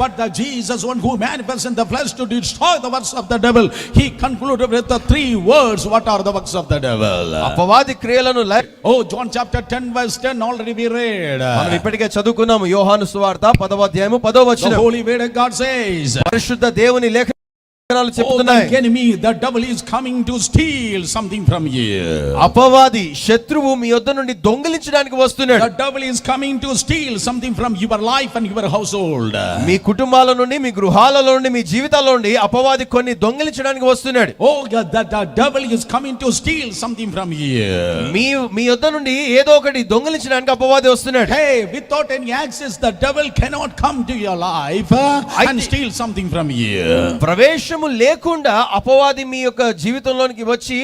but the Jesus one who manifests in the flesh to destroy the works of the devil, he concluded with the 3 words. What are the works of the devil? అపవాది క్రియలను Oh, John chapter 10 verse 10 already we read. మనం ఇప్పటికే చదువుకున్నాము. యోహాను సువార్త 10వ అధ్యాయము 10వ The వచనం. holy word of God says, పరిశుద్ధ దేవుని లేఖనాలు చెప్తున్నాయి, the enemy, the devil is coming to steal something from you. అపవాది శత్రువు మీ యొద్ద నుండి దొంగిలించడానికి వస్తున్నాడు. The devil is coming to steal something from your life and your household. మీ కుటుంబాల నుండి, మీ గృహాలలో నుండి, మీ జీవితాల్లో నుండి అపవాది కొన్ని దొంగిలించడానికి వస్తున్నాడు. Oh, the devil is coming to steal something from you. మీ యొద్ద నుండి ఏదో ఒకటి దొంగిలించడానికి అపవాది వస్తున్నాడు. Hey, without any access, the devil cannot come to your life and steal something from you. ప్రవేశము లేకుండా అపవాది మీ యొక్క జీవితంలోనికి వచ్చి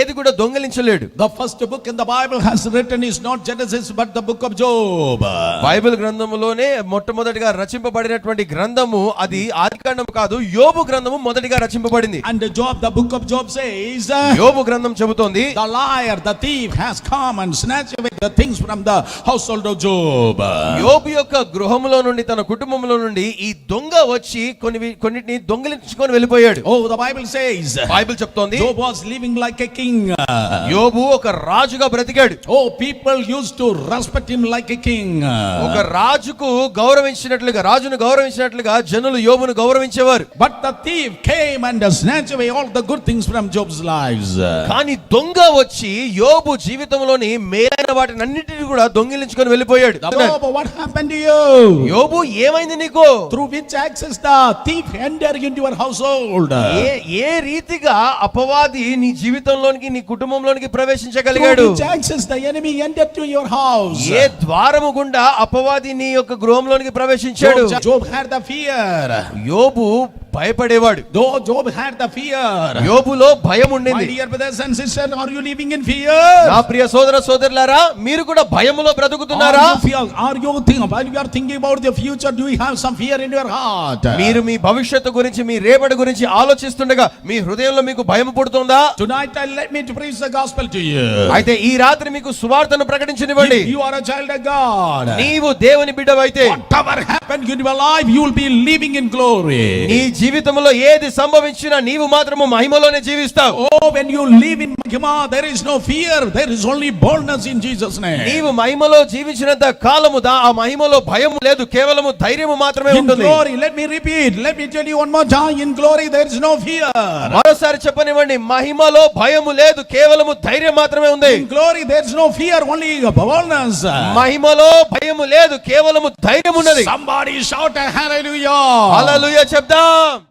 ఏది కూడా దొంగిలించలేడు. The first book in the Bible has written is not Genesis but the book of Job. Bible గ్రంథములోనే మొట్టమొదటిగా రచింపబడినటువంటి గ్రంథము అది ఆదికాండము కాదు, యోబు గ్రంథము మొదటిగా రచింపబడింది. And Job, the book of Job says, యోబు గ్రంథం చెబుతోంది, the liar, the thief has come and snatched away the things from the household of Job. యోబు యొక్క గృహములో నుండి, తన కుటుంబంలో నుండి ఈ దొంగ వచ్చి కొన్నిటిని దొంగిలించుకొని వెళ్ళిపోయాడు. Oh, the Bible says, Bible చెప్తోంది, Job was living like a king. యోబు ఒక రాజుగా బ్రతికాడు. Oh, people used to respect him like a king. ఒక రాజును గౌరవించినట్లుగా జనులు యోబును గౌరవించేవారు. But the thief came and snatched away all the good things from Job's lives. కానీ దొంగ వచ్చి యోబు జీవితంలోని మేలైన వాటినన్నిటిని కూడా దొంగిలించుకొని వెళ్ళిపోయాడు. Job, what happened to you? యోబు ఏమైంది నీకు? Through which access the thief entered into your household? ఏ రీతిగా అపవాది నీ జీవితంలోనికి, నీ కుటుంబంలోనికి ప్రవేశించగలిగాడు? Through which access the enemy entered to your house? ఏ ద్వారము గుండా అపవాది నీ యొక్క గృహంలోనికి ప్రవేశించాడు? Job had the fear. యోబు భయపడేవాడు. Though Job had the fear, యోబులో భయం ఉండింది. My dear brothers and sisters, are you living in fear? నా ప్రియ సోదర సోదరులారా, మీరు కూడా భయములో బ్రతుకుతున్నారా? Are you thinking about the future? Do you have some fear in your heart? మీరు మీ భవిష్యత్తు గురించి, మీ రేపటి గురించి ఆలోచిస్తుండగా మీ హృదయంలో మీకు భయం పుడుతుందా? Tonight let me preach the gospel to you. అయితే ఈ రాత్రి మీకు సువార్తను ప్రకటించనివ్వండి. If you are a child of God, నీవు దేవుని బిడ్డవైతే, whatever happened in your life, you will be living in glory. నీ జీవితంలో ఏది సంభవించినా నీవు మాత్రము మహిమలోనే జీవిస్తావు. Oh, when you live in Mahima, there is no fear, there is only boldness in Jesus' name. నీవు మహిమలో జీవించినంత కాలము ఆ మహిమలో భయం లేదు, కేవలము ధైర్యము మాత్రమే ఉంటుంది. In glory, let me repeat, let me tell you one more time, in glory there is no fear. మరోసారి చెప్పనివ్వండి, మహిమలో భయము లేదు, కేవలము ధైర్యం మాత్రమే ఉంది. In glory there is no fear, only boldness. మహిమలో భయము లేదు, కేవలము ధైర్యం ఉన్నది. Somebody shout a hallelujah. హల్లెలూయా చెప్దాం.